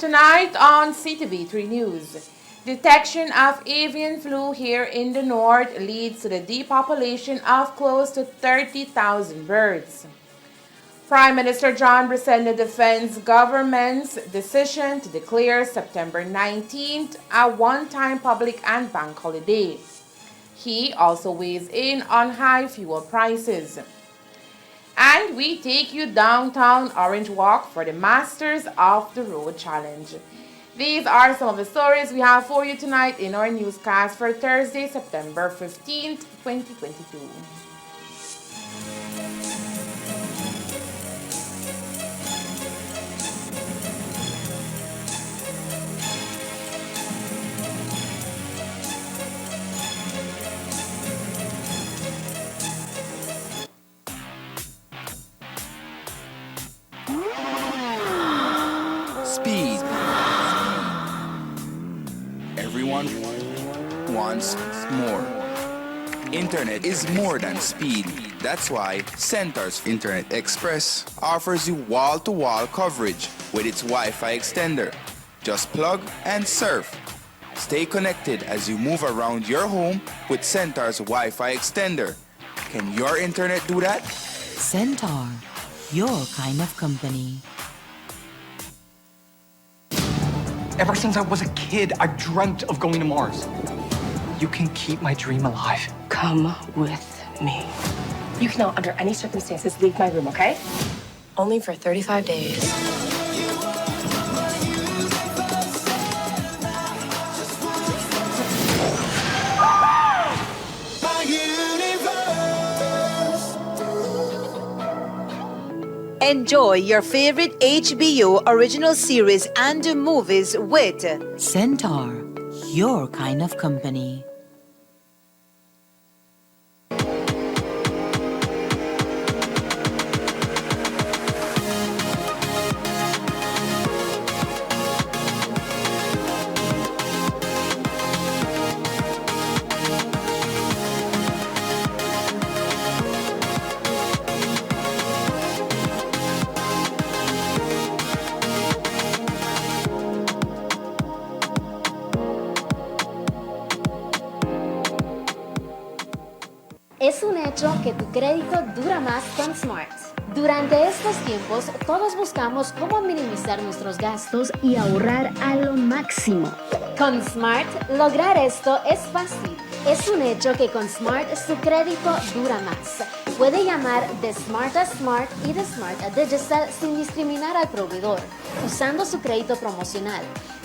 Tonight on Ctv3 News, detection of avian flu here in the north leads to the depopulation of close to 30,000 birds. Prime Minister John Brissenden defends government's decision to declare September 19th a one-time public and bank holiday. He also weighs in on high fuel prices. And we take you downtown Orange Walk for the Masters of the Road Challenge. These are some of the stories we have for you tonight in our newscast for Thursday, September 15th, 2022. Speed. Everyone wants more. Internet is more than speed. That's why Center's Internet Express offers you wall-to-wall coverage with its Wi-Fi extender. Just plug and surf. Stay connected as you move around your home with Center's Wi-Fi extender. Can your internet do that? Centaur, your kind of company. Ever since I was a kid, I've dreamt of going to Mars. You can keep my dream alive. Come with me. You cannot, under any circumstances, leave my room, okay? Only for 35 days. Enjoy your favorite HBO original series and movies with Centaur, your kind of company. Es un hecho que tu crédito dura más con Smart. Durante estos tiempos, todos buscamos cómo minimizar nuestros gastos y ahorrar a lo máximo. Con Smart, lograr esto es fácil. Es un hecho que con Smart su crédito dura más. Puede llamar de Smart a Smart y de Smart a Digital sin discriminar al proveedor, usando su crédito promocional.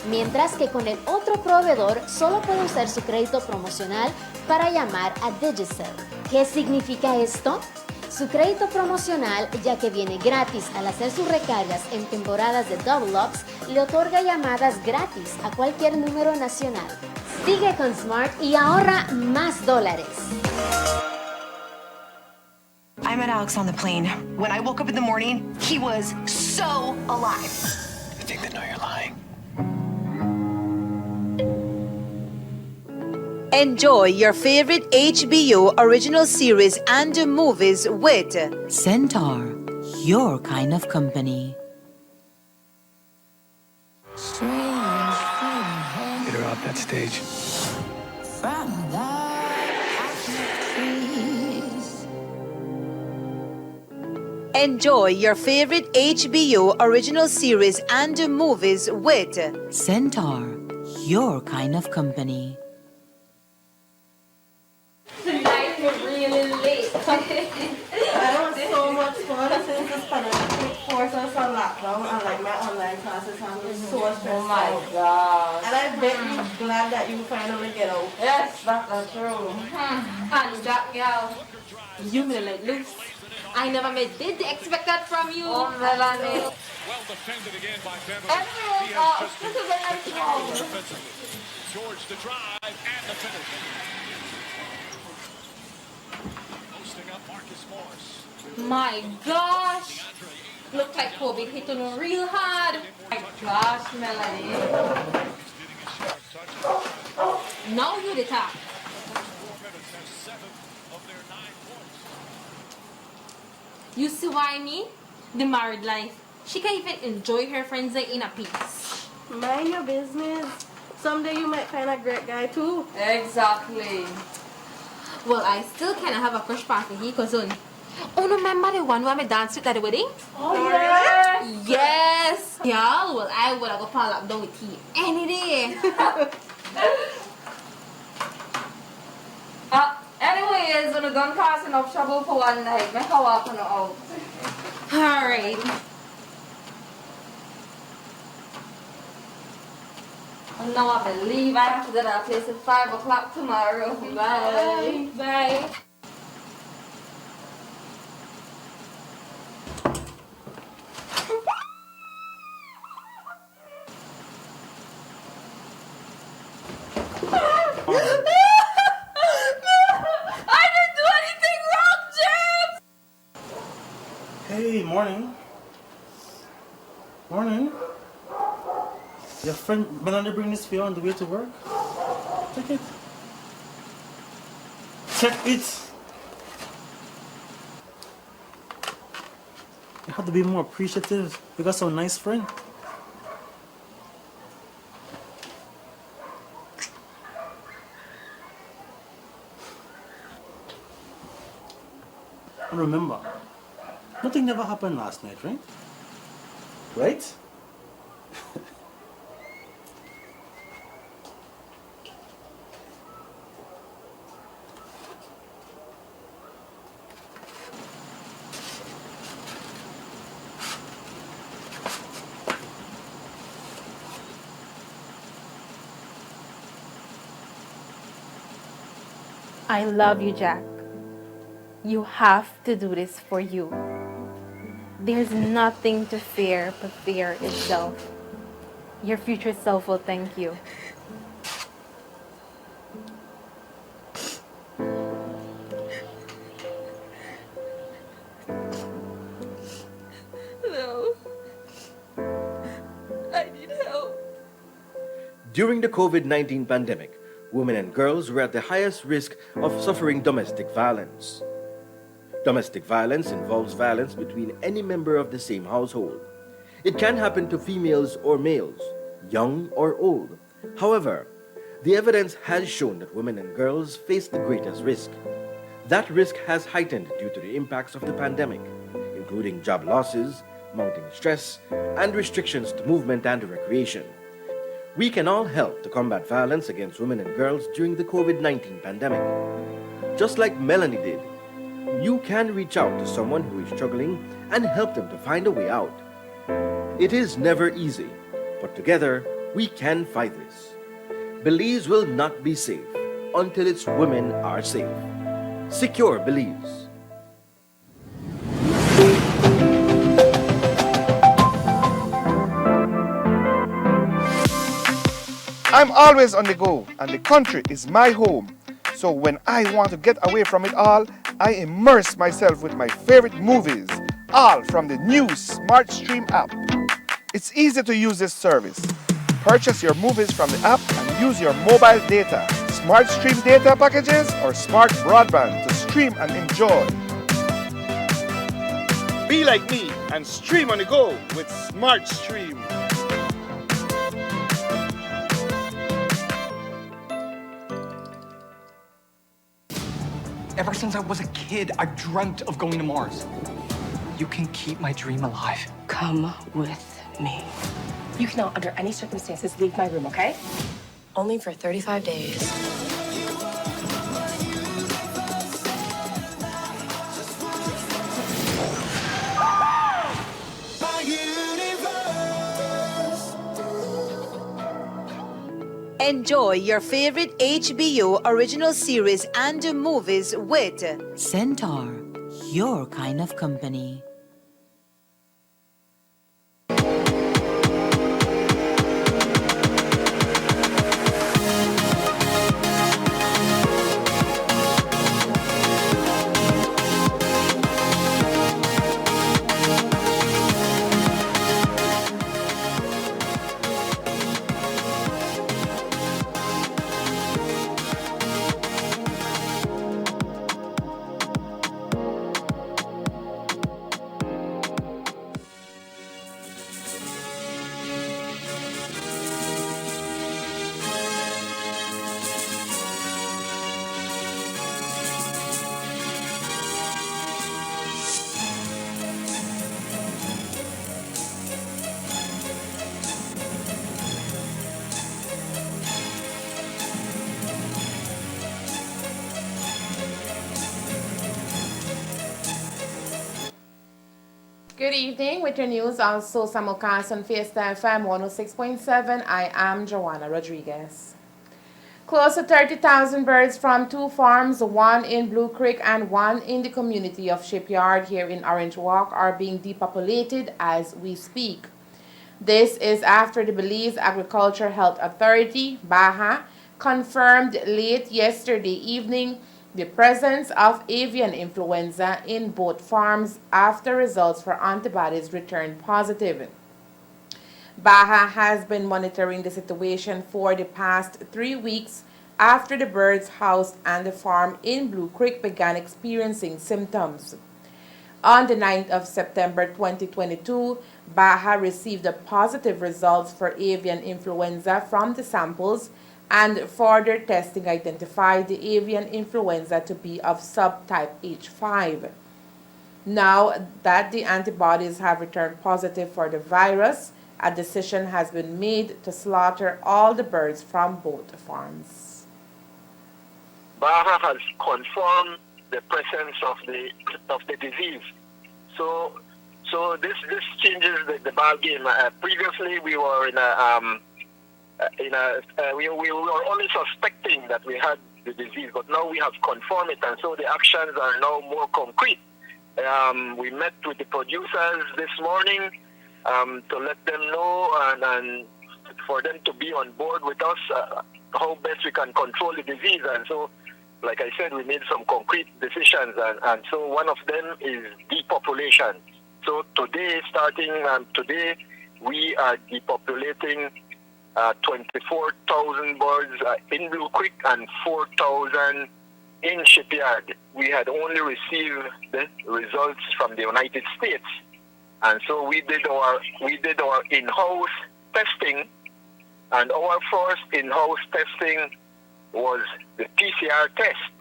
Mientras que con el otro proveedor solo puede usar su crédito promocional para llamar a Digital. ¿Qué significa esto? Su crédito promocional, ya que viene gratis al hacer sus recargas en temporadas de Double Ups, le otorga llamadas gratis a cualquier número nacional. Sigue con Smart y ahorra más dólares. I met Alex on the plane. When I woke up in the morning, he was so alive. I think they know you're lying. Enjoy your favorite HBO original series and movies with Centaur, your kind of company. Get her off that stage. Enjoy your favorite HBO original series and movies with Centaur, your kind of company. Tonight we're really late. I was so much fun since this pandemic forced us on lockdown and like my online classes have been so stressful. Oh my gosh. And I bet you're glad that you finally get out. Yes, that's true. And that girl, you may let loose. I never did expect that from you. Oh, Melanie. Well defended again by Beverly. Everyone, this is a nice ball. George the drive and the finish. Posting up Marcus Morris. My gosh. Looked like Kobe hit on him real hard. My gosh, Melanie. Now you the top. You see why me? The married life. She can even enjoy her friends like in a peace. Mind your business. Someday you might find a great guy too. Exactly. Well, I still kind of have a crush part for he cousin. Oh, no, remember the one where I danced with at the wedding? Oh, yeah? Yes. Yeah, well, I would have go fall up down with he any day. Anyways, when we done causing enough trouble for one night, make her walk on the out. Alright. Now I believe I have to go to that place at 5 o'clock tomorrow. Bye. Bye. Hey, morning. Morning. Your friend Melanie bring this for you on the way to work? Take it. Check it. You have to be more appreciative. You got some nice friend. And remember, nothing never happened last night, right? Right? I love you, Jack. You have to do this for you. There's nothing to fear but fear itself. Your future self will thank you. No. I need help. During the COVID-19 pandemic, women and girls were at the highest risk of suffering domestic violence. Domestic violence involves violence between any member of the same household. It can happen to females or males, young or old. However, the evidence has shown that women and girls face the greatest risk. That risk has heightened due to the impacts of the pandemic, including job losses, mounting stress, and restrictions to movement and recreation. We can all help to combat violence against women and girls during the COVID-19 pandemic. Just like Melanie did, you can reach out to someone who is struggling and help them to find a way out. It is never easy, but together we can fight this. Belize will not be safe until its women are safe. Secure Belize. I'm always on the go, and the country is my home. So when I want to get away from it all, I immerse myself with my favorite movies, all from the new Smart Stream app. It's easy to use this service. Purchase your movies from the app and use your mobile data, Smart Stream data packages, or smart broadband to stream and enjoy. Be like me and stream on the go with Smart Stream. Ever since I was a kid, I dreamt of going to Mars. You can keep my dream alive. Come with me. You cannot, under any circumstances, leave my room, okay? Only for 35 days. Enjoy your favorite HBO original series and movies with Centaur, your kind of company. evening with your news also simulcast on Fiesta FM 106.7. I am Joanna Rodriguez. Close to 30,000 birds from 2 farms, one in Blue Creek and one in the community of Shipyard here in Orange Walk, are being depopulated as we speak. This is after the Belize Agriculture Health Authority, BAHA, confirmed late yesterday evening the presence of avian influenza in both farms after results for antibodies returned positive. BAHA has been monitoring the situation for the past 3 weeks after the birds housed on the farm in Blue Creek began experiencing symptoms. On the 9th of September 2022, BAHA received the positive results for avian influenza from the samples, and further testing identified the avian influenza to be of subtype H5. Now that the antibodies have returned positive for the virus, a decision has been made to slaughter all the birds from both farms. BAHA has confirmed the presence of the disease. So this changes the ball game. Previously, we were we were only suspecting that we had the disease, but now we have confirmed it, and so the actions are now more concrete. We met with the producers this morning to let them know and for them to be on board with us how best we can control the disease. And so, like I said, we made some concrete decisions, and so one of them is depopulation. So today, starting today, we are depopulating 24,000 birds in Blue Creek and 4,000 in Shipyard. We had only received the results from the United States, and so we did our in-house testing, and our first in-house testing was the PCR test,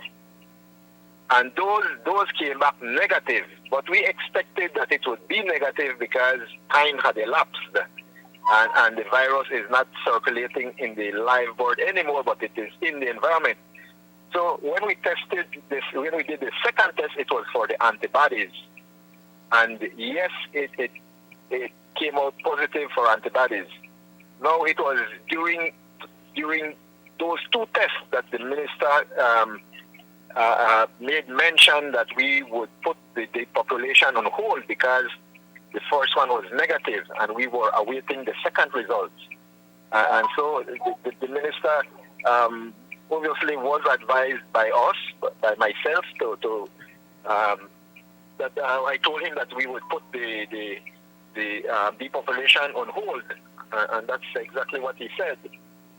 and those came back negative. But we expected that it would be negative because time had elapsed. And the virus is not circulating in the live bird anymore, but it is in the environment. So when we tested this, when we did the second test, it was for the antibodies. And yes, it came out positive for antibodies. Now it was during those 2 tests that the minister made mention that we would put the population on hold because the first one was negative, and we were awaiting the second results. And so the minister obviously was advised by us, by myself, that I told him that we would put the depopulation on hold, and that's exactly what he said.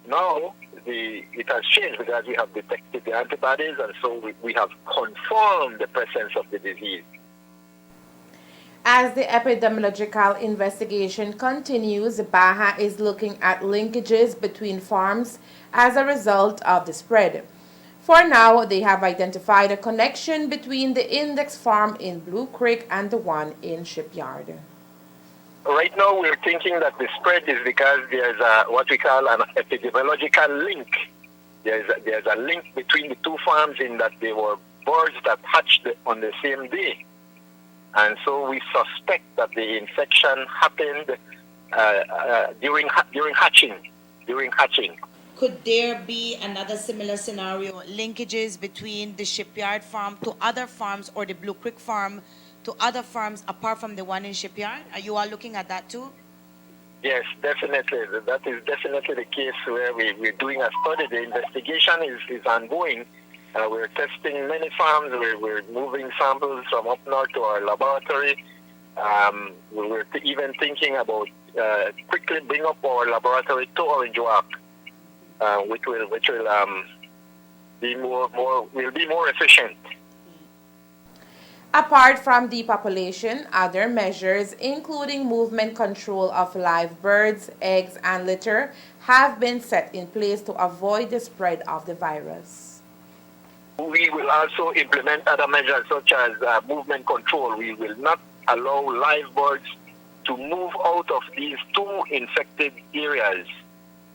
Now it has changed because we have detected the antibodies, and so we have confirmed the presence of the disease. As the epidemiological investigation continues, BAHA is looking at linkages between farms as a result of the spread. For now, they have identified a connection between the index farm in Blue Creek and the one in Shipyard. Right now, we're thinking that the spread is because there's what we call an epidemiological link. There's a link between the 2 farms in that they were birds that hatched on the same day. And so we suspect that the infection happened during hatching. Could there be another similar scenario, linkages between the Shipyard farm to other farms or the Blue Creek farm to other farms apart from the one in Shipyard? Are you all looking at that too? Yes, definitely. That is definitely the case where we're doing a study. The investigation is ongoing. We're testing many farms. We're moving samples from up north to our laboratory. We're even thinking about quickly bring up our laboratory to Orange Walk, which will be more efficient. Apart from depopulation, other measures, including movement control of live birds, eggs, and litter, have been set in place to avoid the spread of the virus. We will also implement other measures such as movement control. We will not allow live birds to move out of these 2 infected areas.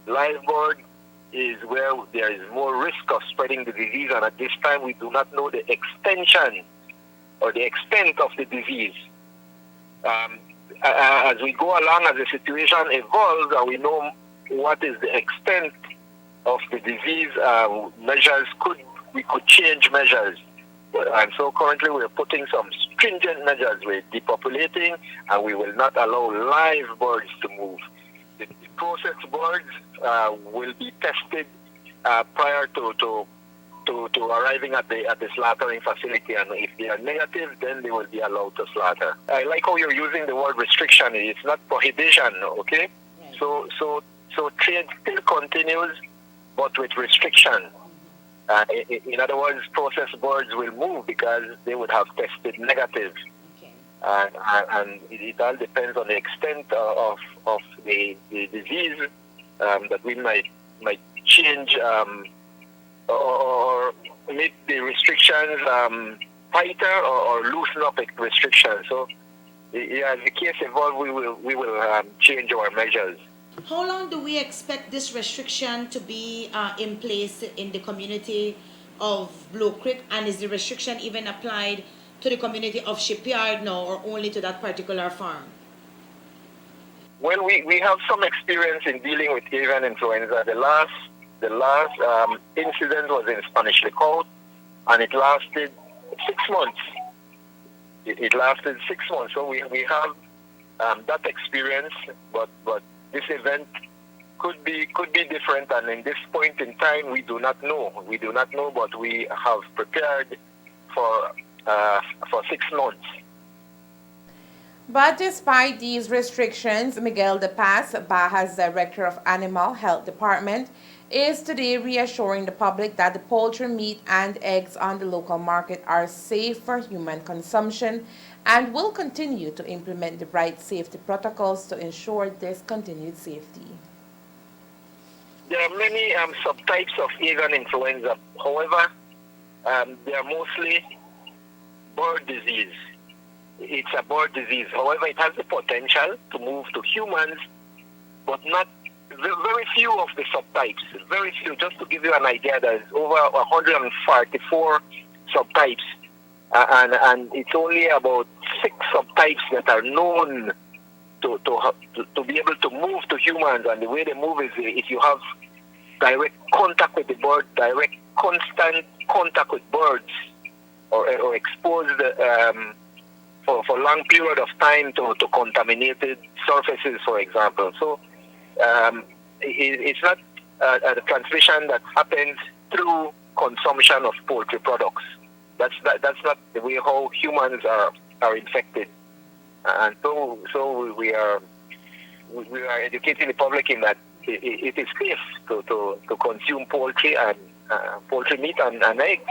Live bird is where there is more risk of spreading the disease, and at this time we do not know the extension or the extent of the disease. as we go along, as the situation evolves, and we know what is the extent of the disease, we could change measures. And so currently we're putting some stringent measures. We're depopulating, and we will not allow live birds to move. The processed birds will be tested prior to arriving at the slaughtering facility, and if they are negative, then they will be allowed to slaughter. I like how you're using the word restriction. It's not prohibition, okay? Right. So trade still continues, but with restriction. In other words, processed birds will move because they would have tested negative. Okay. And it all depends on the extent of the disease that we might change or make the restrictions tighter or loosen up the restrictions. So, as the case evolves, we will change our measures. How long do we expect this restriction to be in place in the community of Blue Creek, and is the restriction even applied to the community of Shipyard now, or only to that particular farm? Well, we have some experience in dealing with avian influenza. The last incident was in Spanish Lookout, and it lasted 6 months. It lasted 6 months. So we have that experience, but this event could be different, and in this point in time, we do not know. We do not know, but we have prepared for 6 months. But despite these restrictions, Miguel De Paz, Baja's Director of Animal Health Department, is today reassuring the public that the poultry, meat, and eggs on the local market are safe for human consumption, and will continue to implement the right safety protocols to ensure this continued safety. There are many subtypes of avian influenza. However, they are mostly bird disease. It's a bird disease. However, it has the potential to move to humans, but not very few of the subtypes. Very few. Just to give you an idea, there's over 144 subtypes. And it's only about 6 subtypes that are known to be able to move to humans. And the way they move is if you have direct contact with the bird, direct constant contact with birds, or exposed for long period of time to contaminated surfaces, for example. So it's not a transmission that happens through consumption of poultry products. That's not the way how humans are infected, and so we are educating the public in that it is safe to consume poultry and poultry meat and eggs.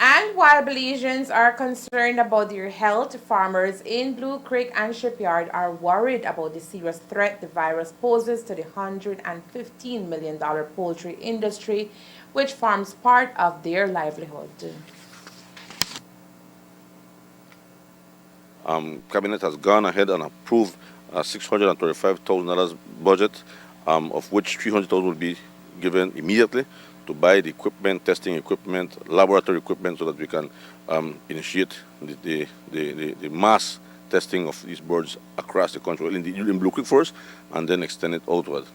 And while Belizeans are concerned about their health, farmers in Blue Creek and Shipyard are worried about the serious threat the virus poses to the $115 million poultry industry, which forms part of their livelihood. Cabinet has gone ahead and approved a $635,000 budget, of which $300,000 will be given immediately to buy the equipment, testing equipment, laboratory equipment, so that we can initiate the mass testing of these birds across the country, in Blue Creek first, and then extend it outward.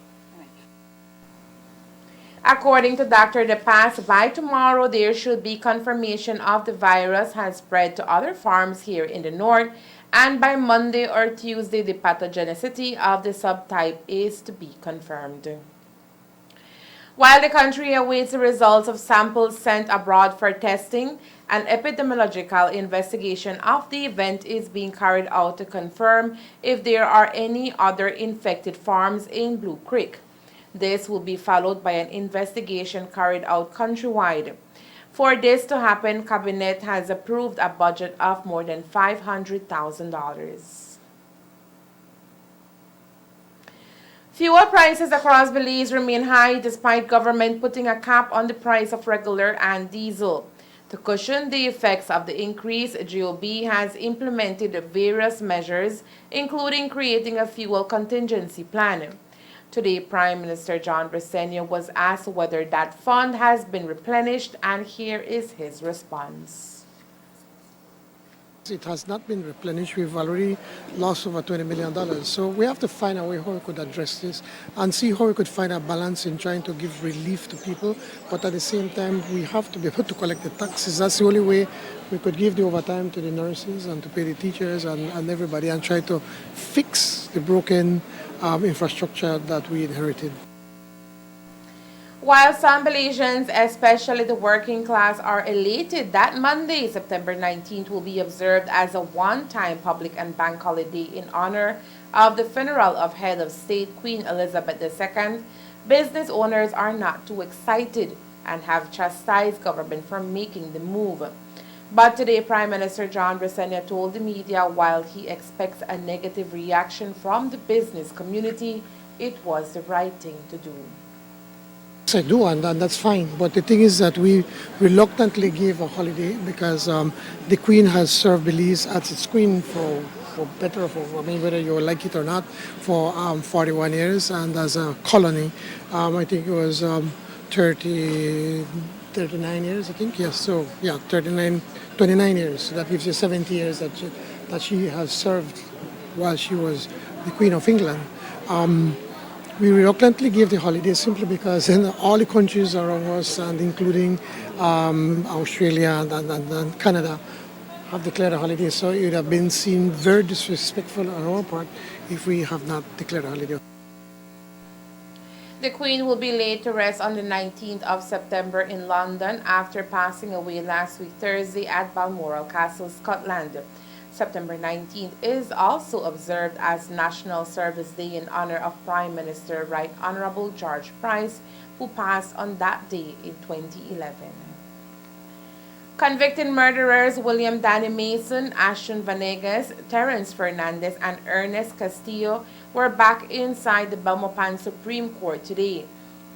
According to Dr. De Paz, by tomorrow there should be confirmation of the virus has spread to other farms here in the north, and by Monday or Tuesday the pathogenicity of the subtype is to be confirmed. While the country awaits the results of samples sent abroad for testing, an epidemiological investigation of the event is being carried out to confirm if there are any other infected farms in Blue Creek. This will be followed by an investigation carried out countrywide. For this to happen, Cabinet has approved a budget of more than $500,000. Fuel prices across Belize remain high despite government putting a cap on the price of regular and diesel. To cushion the effects of the increase, GOB has implemented various measures, including creating a fuel contingency plan. Today, Prime Minister John Bresenio was asked whether that fund has been replenished, and here is his response. It has not been replenished. We've already lost over $20 million. So we have to find a way how we could address this and see how we could find a balance in trying to give relief to people. But at the same time, we have to be able to collect the taxes. That's the only way we could give the overtime to the nurses and to pay the teachers and everybody and try to fix the broken infrastructure that we inherited. While some Belizeans, especially the working class, are elated that Monday, September 19th, will be observed as a one-time public and bank holiday in honor of the funeral of Head of State Queen Elizabeth II, business owners are not too excited and have chastised government for making the move. But today, Prime Minister John Bresenio told the media while he expects a negative reaction from the business community, it was the right thing to do. I do, and that's fine. But the thing is that we reluctantly gave a holiday because the Queen has served Belize as its Queen for better or for, I mean, whether you like it or not, for 41 years, and as a colony, I think it was 39 years, I think, yes. So, yeah, 29 years. So that gives you 70 years that she has served while she was the Queen of England. We reluctantly gave the holiday simply because in all the countries around us, and including Australia and Canada, have declared a holiday. So it would have been seen very disrespectful on our part if we have not declared a holiday. The Queen will be laid to rest on the 19th of September in London after passing away last week Thursday at Balmoral Castle, Scotland. September 19th is also observed as National Service Day in honor of Prime Minister Right Honorable George Price, who passed on that day in 2011. Convicted murderers William Danny Mason, Ashton Vanegas, Terence Fernandez, and Ernest Castillo were back inside the Belmopan Supreme Court today.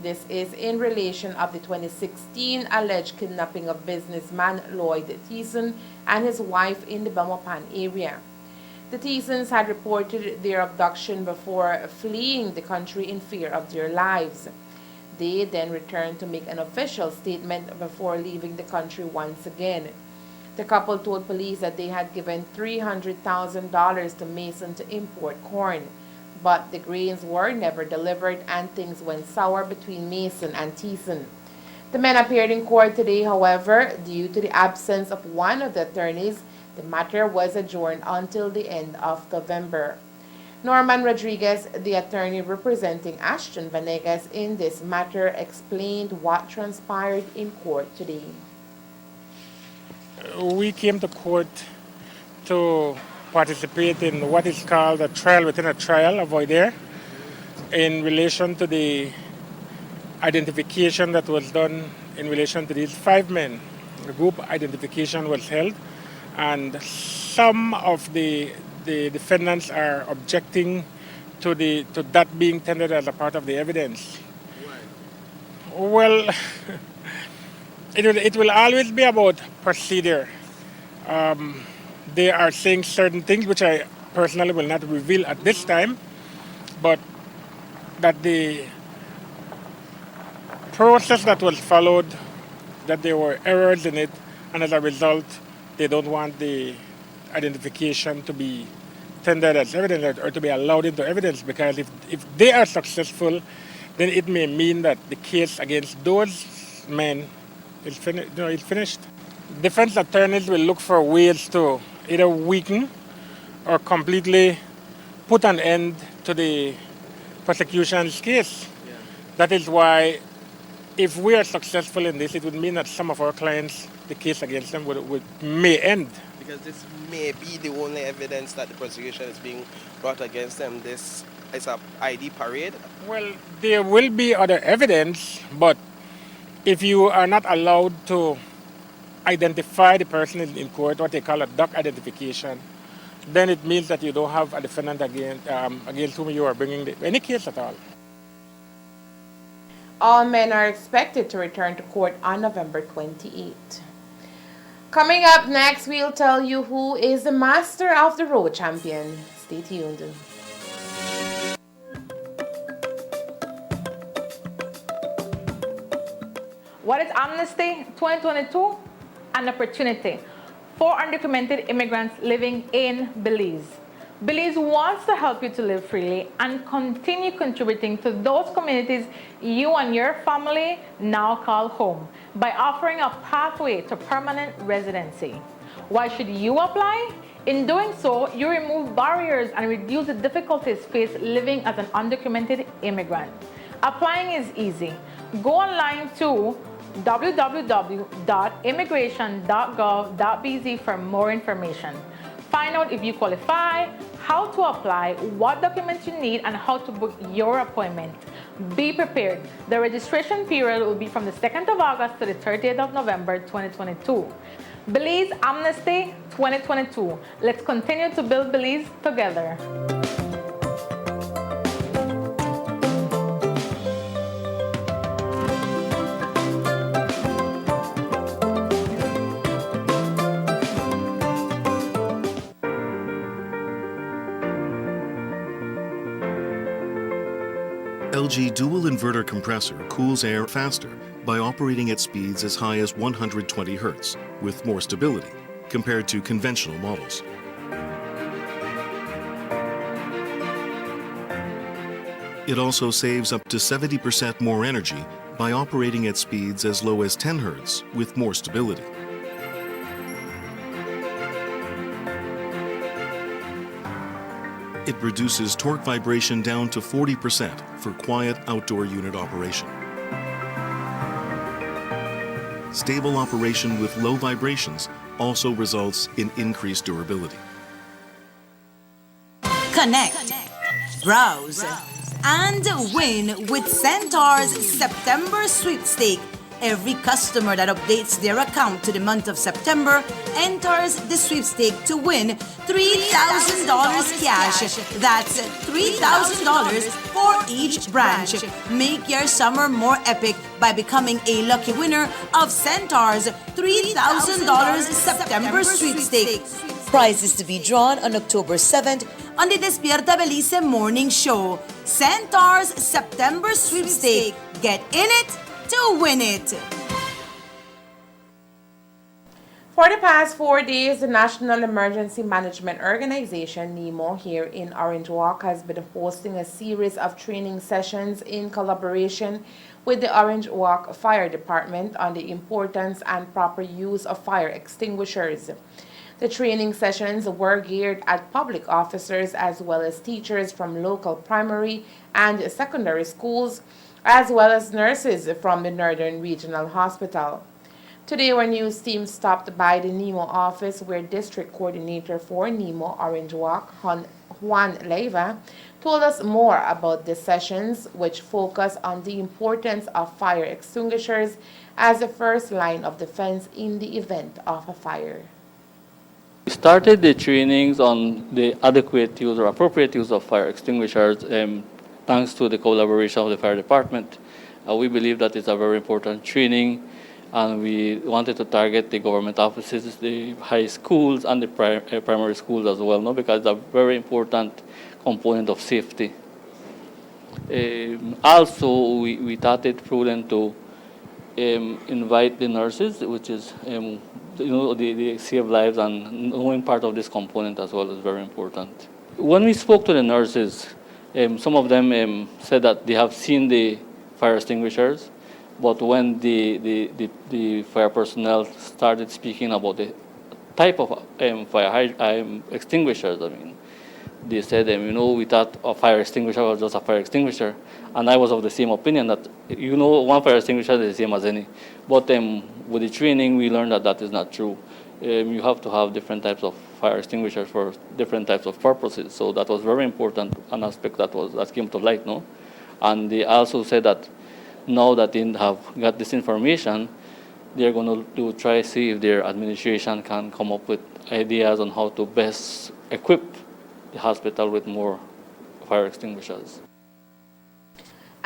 This is in relation of the 2016 alleged kidnapping of businessman Lloyd Thiessen and his wife in the Belmopan area. The Thiessens had reported their abduction before fleeing the country in fear of their lives. They then returned to make an official statement before leaving the country once again. The couple told police that they had given $300,000 to Mason to import corn, but the grains were never delivered and things went sour between Mason and Thiessen. The men appeared in court today, however, due to the absence of one of the attorneys, the matter was adjourned until the end of November. Norman Rodriguez, the attorney representing Ashton Vanegas in this matter, explained what transpired in court today. We came to court to participate in what is called a trial within a trial, a voir dire, in relation to the identification that was done in relation to these 5 men. The group identification was held, and some of the defendants are objecting to that being tendered as a part of the evidence. Well, it will always be about procedure. They are saying certain things which I personally will not reveal at this time, but that the process that was followed, that there were errors in it, and as a result, they don't want the identification to be tendered as evidence or to be allowed into evidence, because if they are successful, then it may mean that the case against those men is finished. Defense attorneys will look for ways to either weaken or completely put an end to the prosecution's case. Yeah. That is why, if we are successful in this, it would mean that some of our clients, the case against them may end. Because this may be the only evidence that the prosecution is being brought against them. This is a ID parade. Well, there will be other evidence, but if you are not allowed to identify the person in court, what they call a duck identification, then it means that you don't have a defendant against whom you are bringing any case at all. All men are expected to return to court on November 28. Coming up next, we'll tell you who is the master of the road champion. Stay tuned. What is Amnesty 2022? An opportunity for undocumented immigrants living in Belize. Belize wants to help you to live freely and continue contributing to those communities you and your family now call home by offering a pathway to permanent residency. Why should you apply? In doing so, you remove barriers and reduce the difficulties faced living as an undocumented immigrant. Applying is easy. Go online to www.immigration.gov.bz for more information. Find out if you qualify, how to apply, what documents you need, and how to book your appointment. Be prepared. The registration period will be from the 2nd of August to the 30th of November 2022. Belize Amnesty 2022. Let's continue to build Belize together. LG dual inverter compressor cools air faster by operating at speeds as high as 120 Hz with more stability compared to conventional models. It also saves up to 70% more energy by operating at speeds as low as 10 Hz with more stability. It reduces torque vibration down to 40% for quiet outdoor unit operation. Stable operation with low vibrations also results in increased durability. Connect, browse, and win with Centaur's September sweepstake. Every customer that updates their account to the month of September enters the sweepstake to win $3,000 cash. That's $3,000 for each branch. Make your summer more epic by becoming a lucky winner of Centaur's $3,000 September sweepstake. Prizes to be drawn on October 7th on the Despierta Belize Morning Show. Centaur's September sweepstake. Get in it to win it. For the past 4 days, the National Emergency Management Organization, NEMO, here in Orange Walk has been hosting a series of training sessions in collaboration with the Orange Walk Fire Department on the importance and proper use of fire extinguishers. The training sessions were geared at public officers as well as teachers from local primary and secondary schools, as well as nurses from the Northern Regional Hospital. Today, our news team stopped by the NEMO office where District Coordinator for NEMO Orange Walk, Juan Leiva, told us more about the sessions, which focus on the importance of fire extinguishers as the first line of defense in the event of a fire. We started the trainings on the adequate use or appropriate use of fire extinguishers thanks to the collaboration of the fire department. We believe that it's a very important training, and we wanted to target the government offices, the high schools, and the primary schools as well, no? Because it's a very important component of safety. Also, we thought it prudent to invite the nurses, which is the save lives, and knowing part of this component as well is very important. When we spoke to the nurses, some of them said that they have seen the fire extinguishers, but when the fire personnel started speaking about the type of fire extinguishers, they said, we thought a fire extinguisher was just a fire extinguisher, and I was of the same opinion that, one fire extinguisher is the same as any. But with the training, we learned that that is not true. You have to have different types of fire extinguishers for different types of purposes. So that was very important, an aspect that came to light, no? And they also said that now that they have got this information, they're going to try to see if their administration can come up with ideas on how to best equip the hospital with more fire extinguishers.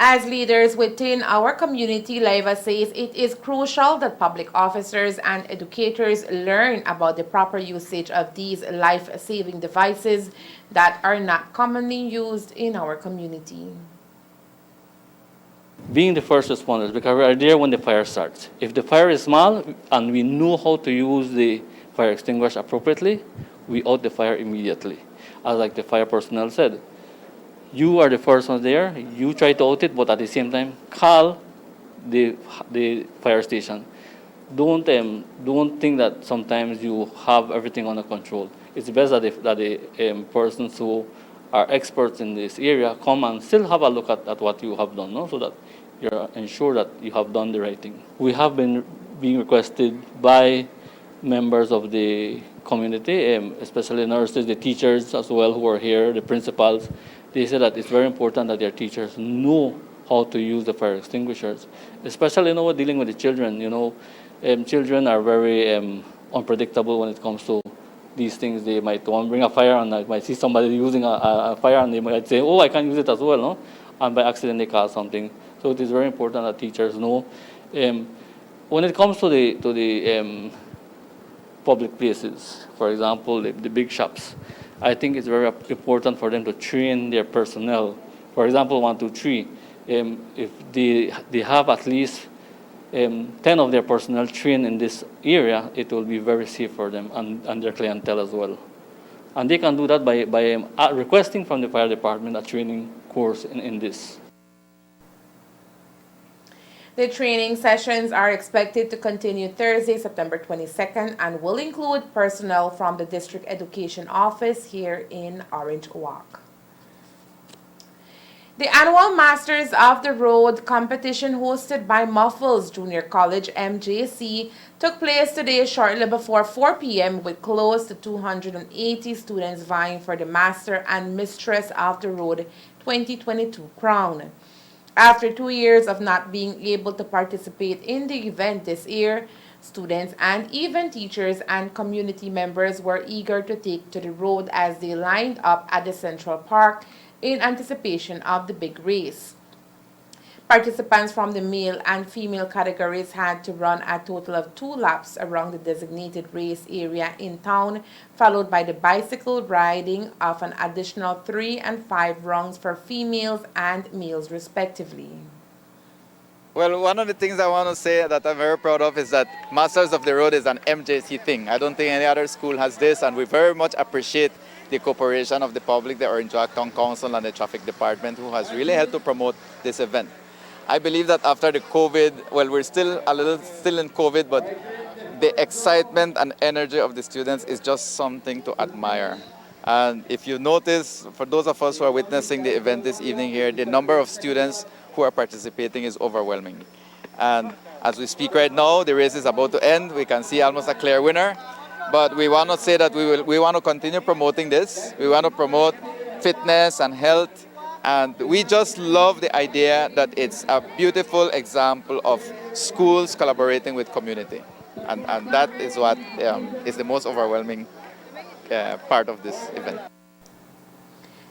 As leaders within our community, Leiva says it is crucial that public officers and educators learn about the proper usage of these life-saving devices that are not commonly used in our community. being the first responders, because we are there when the fire starts. If the fire is small and we know how to use the fire extinguisher appropriately, we out the fire immediately. As like the fire personnel said, you are the first one there, you try to out it, but at the same time, call the fire station. Don't think that sometimes you have everything under control. It's best that the persons who are experts in this area come and still have a look at what you have done, no? So that you're ensured that you have done the right thing. We have been being requested by members of the community, especially nurses, the teachers as well who are here, the principals. They say that it's very important that their teachers know how to use the fire extinguishers, especially dealing with the children. Children are very unpredictable when it comes to these things. They might want to bring a fire and they might see somebody using a fire and they might say, oh, I can use it as well, no? And by accident they cause something. So it is very important that teachers know. When it comes to the public places, for example, the big shops, I think it's very important for them to train their personnel. For example, 1, 2, 3, if they have at least 10 of their personnel trained in this area, it will be very safe for them and their clientele as well. And they can do that by requesting from the fire department a training course in this. The training sessions are expected to continue Thursday, September 22nd, and will include personnel from the District Education Office here in Orange Walk. The annual Masters of the Road competition hosted by Muffles Junior College MJC took place today shortly before 4 p.m. with close to 280 students vying for the Master and Mistress of the Road 2022 crown. After 2 years of not being able to participate in the event this year, students and even teachers and community members were eager to take to the road as they lined up at the Central Park in anticipation of the big race. Participants from the male and female categories had to run a total of 2 laps around the designated race area in town, followed by the bicycle riding of an additional 3 and 5 rounds for females and males respectively. Well, one of the things I want to say that I'm very proud of is that Masters of the Road is an MJC thing. I don't think any other school has this, and we very much appreciate the cooperation of the public, the Orange Walk Town Council and the Traffic Department, who has really helped to promote this event. I believe that after the COVID, well, we're still in COVID, but the excitement and energy of the students is just something to admire. And if you notice, for those of us who are witnessing the event this evening here, the number of students who are participating is overwhelming. And as we speak right now, the race is about to end. We can see almost a clear winner. But we want to say that we want to continue promoting this. We want to promote fitness and health. And we just love the idea that it's a beautiful example of schools collaborating with community. And that is what is the most overwhelming part of this event.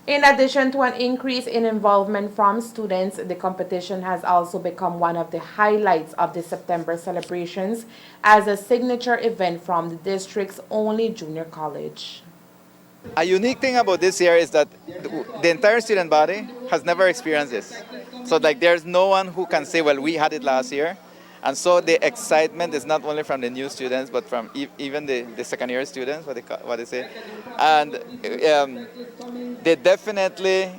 In addition to an increase in involvement from students, the competition has also become one of the highlights of the September celebrations as a signature event from the district's only junior college. A unique thing about this year is that the entire student body has never experienced this. So there's no one who can say, well, we had it last year. And so the excitement is not only from the new students, but from even the second year students, what they say. And they definitely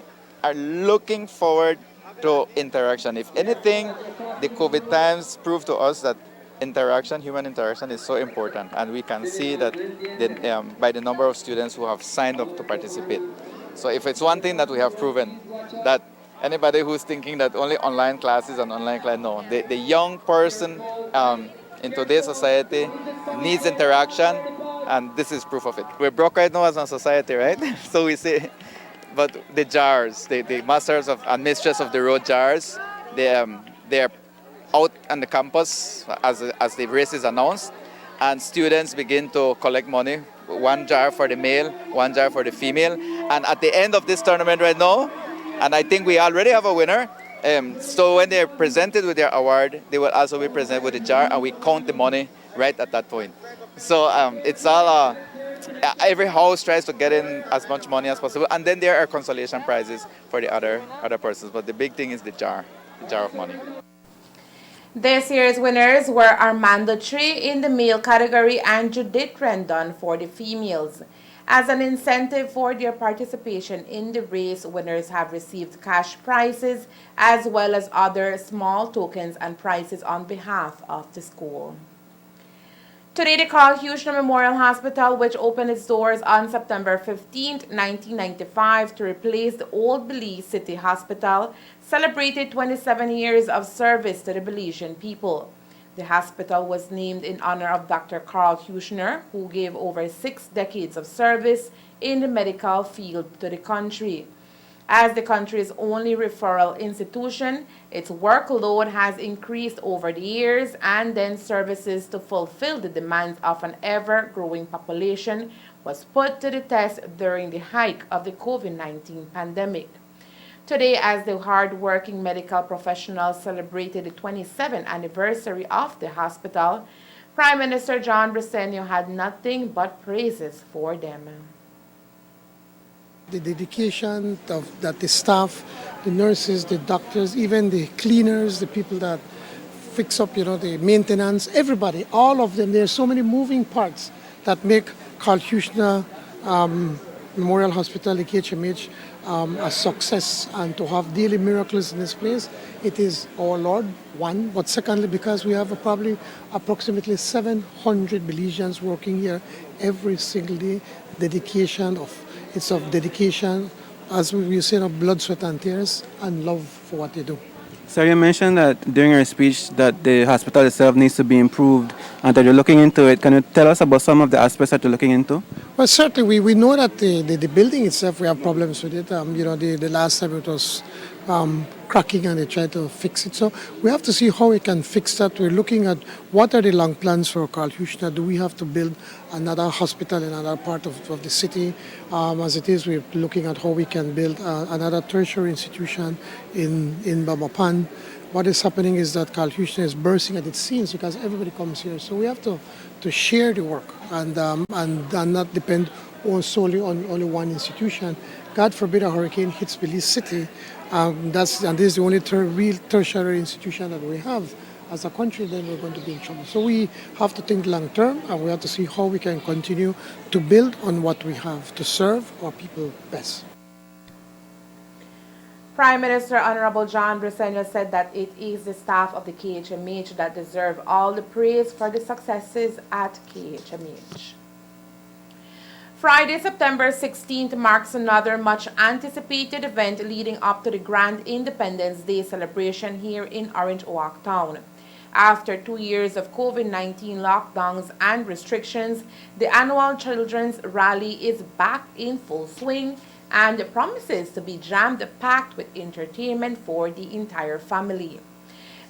are looking forward to interaction. If anything, the COVID times prove to us that human interaction is so important. And we can see that by the number of students who have signed up to participate. So if it's one thing that we have proven, that anybody who's thinking that only online classes and online class, no. The young person in today's society needs interaction, and this is proof of it. We're broke right now as a society, right? So we say, but the jars, the Masters of and Mistress of the Road jars, they're out on the campus as the race is announced, and students begin to collect money. 1 jar for the male, 1 jar for the female, and at the end of this tournament right now, and I think we already have a winner. So when they're presented with their award, they will also be presented with a jar, and we count the money right at that point. So it's all, every house tries to get in as much money as possible, and then there are consolation prizes for the other persons. But the big thing is the jar. jar of money. This year's winners were Armando Tree in the male category and Judith Rendon for the females. As an incentive for their participation in the race, winners have received cash prizes as well as other small tokens and prizes on behalf of the school. Today, the Carl Hughesner Memorial Hospital, which opened its doors on September 15, 1995 to replace the old Belize City Hospital, celebrated 27 years of service to the Belizean people. The hospital was named in honor of Dr. Carl Hughesner, who gave over 6 decades of service in the medical field to the country. As the country's only referral institution, its workload has increased over the years, and then services to fulfill the demands of an ever-growing population was put to the test during the height of the COVID-19 pandemic. Today, as the hard-working medical professionals celebrated the 27th anniversary of the hospital, Prime Minister John Briceño had nothing but praises for them. The dedication that the staff, the nurses, the doctors, even the cleaners, the people that fix up, the maintenance, everybody, all of them. There are so many moving parts that make Carl Hughesner Memorial Hospital, the KHMH, a success, and to have daily miracles in this place. It is our Lord, one, but secondly, because we have probably approximately 700 Belizeans working here every single day. It's of dedication, as we say, of blood, sweat, and tears, and love for what they do. So you mentioned that during your speech that the hospital itself needs to be improved and that you're looking into it. Can you tell us about some of the aspects that you're looking into? Well, certainly we know that the building itself, we have problems with it. The last time it was cracking and they tried to fix it. So we have to see how we can fix that. We're looking at what are the long plans for Carl Hughesner. Do we have to build another hospital in another part of the city? As it is, we're looking at how we can build another tertiary institution in Babapan. What is happening is that Carl Hughesner is bursting at its seams because everybody comes here. So we have to share the work and not depend solely on only one institution. God forbid a hurricane hits Belize City. This is the only real tertiary institution that we have as a country, then we're going to be in trouble. So we have to think long term, and we have to see how we can continue to build on what we have to serve our people best. Prime Minister Honorable John Briceño said that it is the staff of the KHMH that deserve all the praise for the successes at KHMH. Friday, September 16th marks another much anticipated event leading up to the Grand Independence Day celebration here in Orange Oak Town. After 2 years of COVID-19 lockdowns and restrictions, the annual Children's Rally is back in full swing and promises to be jam-packed with entertainment for the entire family.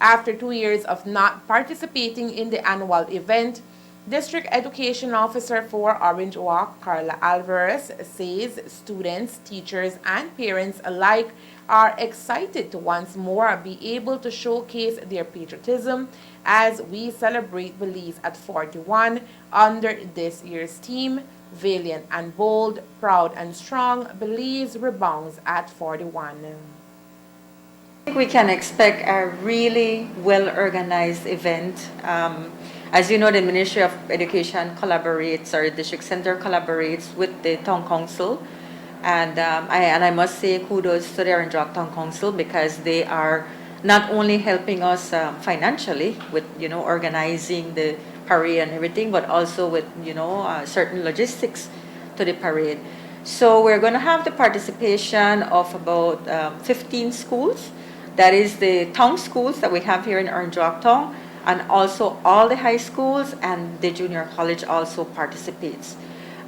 After 2 years of not participating in the annual event, District Education Officer for Orange Walk, Carla Alvarez, says students, teachers, and parents alike are excited to once more be able to showcase their patriotism as we celebrate Belize at 41 under this year's theme, Valiant and Bold, Proud and Strong, Belize rebounds at 41. I think we can expect a really well-organized event. As you know, the Ministry of Education collaborates, or District Center collaborates with the Town Council. And I must say kudos to the Orange Walk Town Council because they are not only helping us financially with, organizing the parade and everything, but also with, certain logistics to the parade. So we're going to have the participation of about 15 schools. That is the town schools that we have here in Orange Walk Town, and also all the high schools, and the junior college also participates.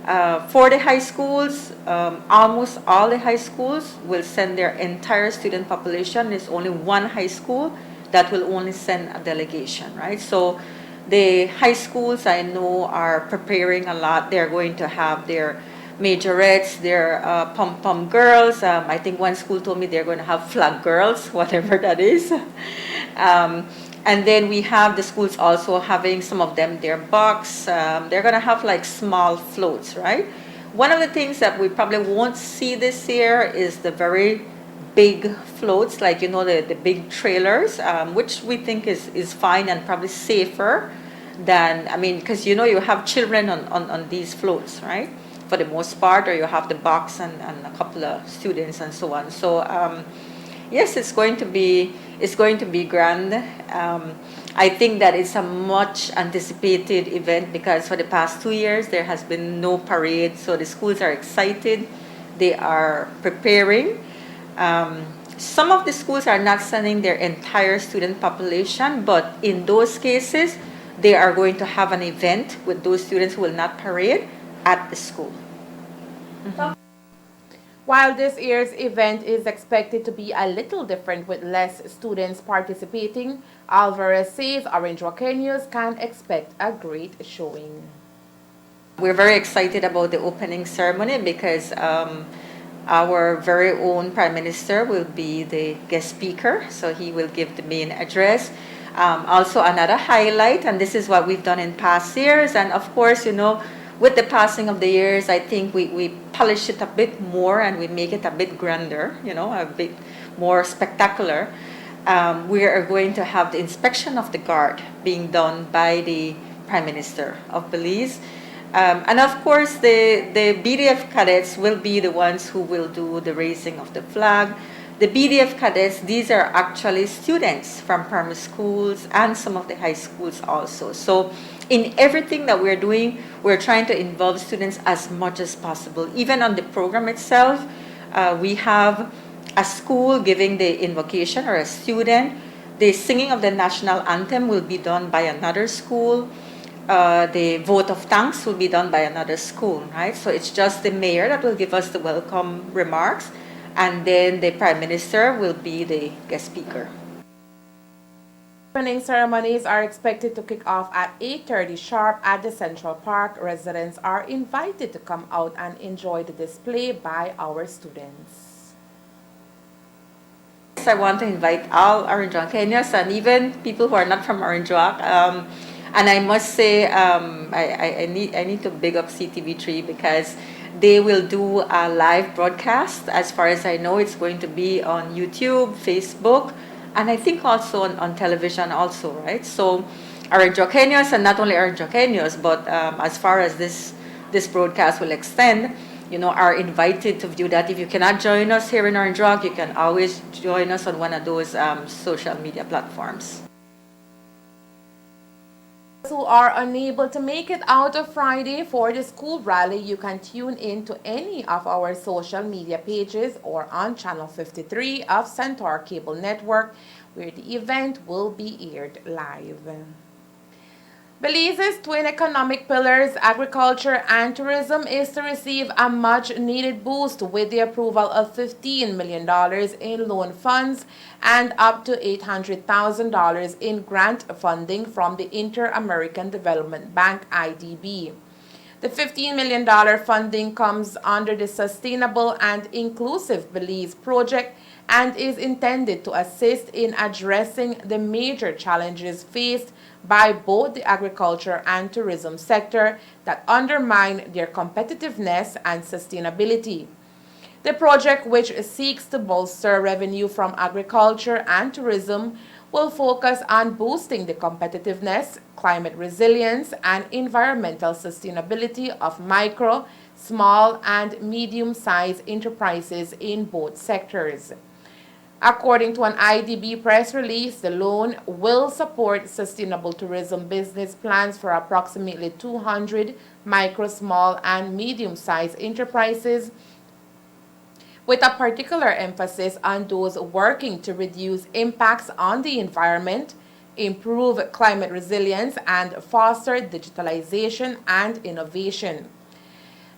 For the high schools, almost all the high schools will send their entire student population. There's only one high school that will only send a delegation, right? So the high schools, I know, are preparing a lot. They're going to have their majorettes, their pom-pom girls. I think one school told me they're going to have flag girls, whatever that is. And then we have the schools also having, some of them, their box. They're going to have like small floats, right? One of the things that we probably won't see this year is the very big floats, like, you know, the big trailers, which we think is fine and probably safer than, I mean, because, you know, you have children on these floats, right? For the most part, or you have the box and a couple of students and so on. So yes, it's going to be grand. I think that it's a much anticipated event because for the past 2 years there has been no parade, so the schools are excited. They are preparing. Some of the schools are not sending their entire student population, but in those cases, they are going to have an event with those students who will not parade at the school. While this year's event is expected to be a little different with less students participating, Alvarez says Orange Wakeños can expect a great showing. We're very excited about the opening ceremony because our very own Prime Minister will be the guest speaker, so he will give the main address. Also another highlight, and this is what we've done in past years, and of course, you know, with the passing of the years, I think we polish it a bit more and we make it a bit grander, you know, a bit more spectacular. We are going to have the inspection of the guard being done by the Prime Minister of Belize. And of course, the BDF cadets will be the ones who will do the raising of the flag. The BDF cadets, these are actually students from primary schools and some of the high schools also. So in everything that we're doing, we're trying to involve students as much as possible. Even on the program itself, we have a school giving the invocation or a student. The singing of the national anthem will be done by another school. The vote of thanks will be done by another school, right? So it's just the mayor that will give us the welcome remarks, and then the Prime Minister will be the guest speaker. Opening ceremonies are expected to kick off at 8:30 sharp at the Central Park. Residents are invited to come out and enjoy the display by our students. I want to invite all Orange Wakeños and even people who are not from Orange Wak. And I must say, I need to big up Ctv3 because they will do a live broadcast. As far as I know, it's going to be on YouTube, Facebook, and I think also on television also, right? So Orange Wakeños, and not only Orange Wakeños, but as far as this broadcast will extend, you know, are invited to view that. If you cannot join us here in Orange Wak, you can always join us on one of those social media platforms. Who are unable to make it out of Friday for the school rally, you can tune in to any of our social media pages or on Channel 53 of Centaur Cable Network, where the event will be aired live. Belize's twin economic pillars, agriculture and tourism, is to receive a much-needed boost with the approval of $15 million in loan funds and up to $800,000 in grant funding from the Inter-American Development Bank, IDB. The $15 million funding comes under the Sustainable and Inclusive Belize project and is intended to assist in addressing the major challenges faced by both the agriculture and tourism sector that undermine their competitiveness and sustainability. The project, which seeks to bolster revenue from agriculture and tourism, will focus on boosting the competitiveness, climate resilience, and environmental sustainability of micro, small, and medium-sized enterprises in both sectors. According to an IDB press release, the loan will support sustainable tourism business plans for approximately 200 micro, small, and medium-sized enterprises, with a particular emphasis on those working to reduce impacts on the environment, improve climate resilience, and foster digitalization and innovation.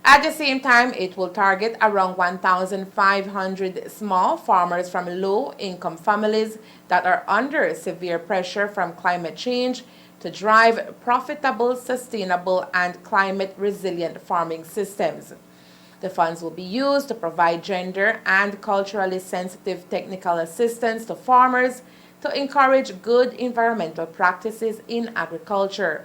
At the same time, it will target around 1,500 small farmers from low-income families that are under severe pressure from climate change to drive profitable, sustainable, and climate-resilient farming systems. The funds will be used to provide gender and culturally sensitive technical assistance to farmers to encourage good environmental practices in agriculture.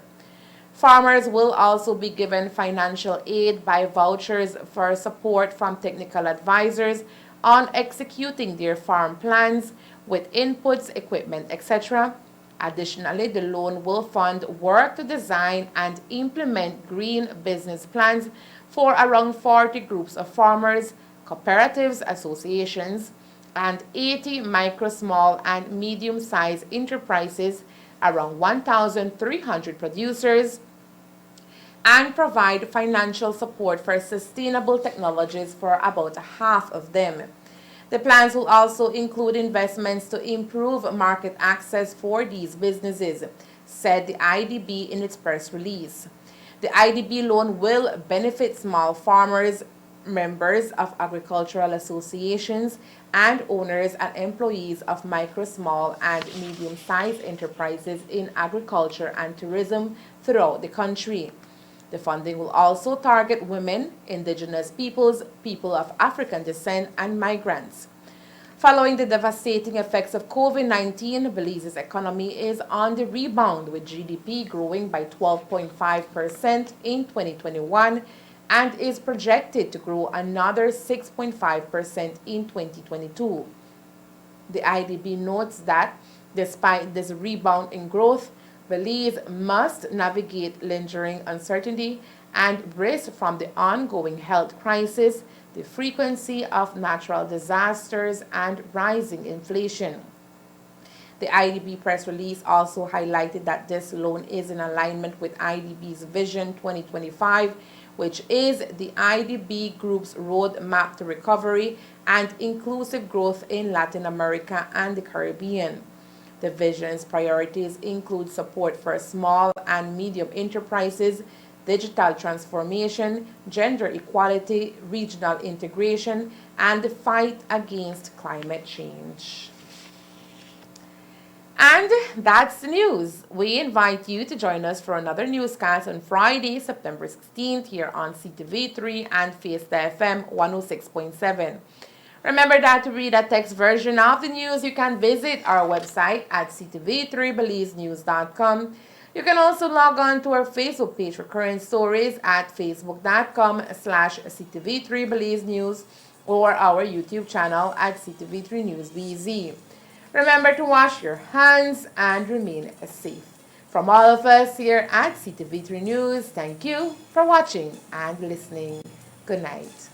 Farmers will also be given financial aid by vouchers for support from technical advisors on executing their farm plans with inputs, equipment, etc. Additionally, the loan will fund work to design and implement green business plans for around 40 groups of farmers, cooperatives, associations, and 80 micro, small, and medium-sized enterprises, around 1,300 producers, and provide financial support for sustainable technologies for about half of them. The plans will also include investments to improve market access for these businesses, said the IDB in its press release. The IDB loan will benefit small farmers, members of agricultural associations, and owners and employees of micro, small, and medium-sized enterprises in agriculture and tourism throughout the country. The funding will also target women, indigenous peoples, people of African descent, and migrants. Following the devastating effects of COVID-19, Belize's economy is on the rebound, with GDP growing by 12.5% in 2021 and is projected to grow another 6.5% in 2022. The IDB notes that despite this rebound in growth, Belize must navigate lingering uncertainty and risk from the ongoing health crisis, the frequency of natural disasters, and rising inflation. The IDB press release also highlighted that this loan is in alignment with IDB's Vision 2025, which is the IDB Group's roadmap to recovery and inclusive growth in Latin America and the Caribbean. The vision's priorities include support for small and medium enterprises, digital transformation, gender equality, regional integration, and the fight against climate change. And that's the news. We invite you to join us for another newscast on Friday, September 16th here on Ctv3 and Fiesta FM 106.7. Remember that to read a text version of the news, you can visit our website at ctv3belizenews.com. You can also log on to our Facebook page for current stories at facebook.com/ctv3belizenews or our YouTube channel at Ctv3 News BZ. Remember to wash your hands and remain safe. From all of us here at Ctv3 News, thank you for watching and listening. Good night.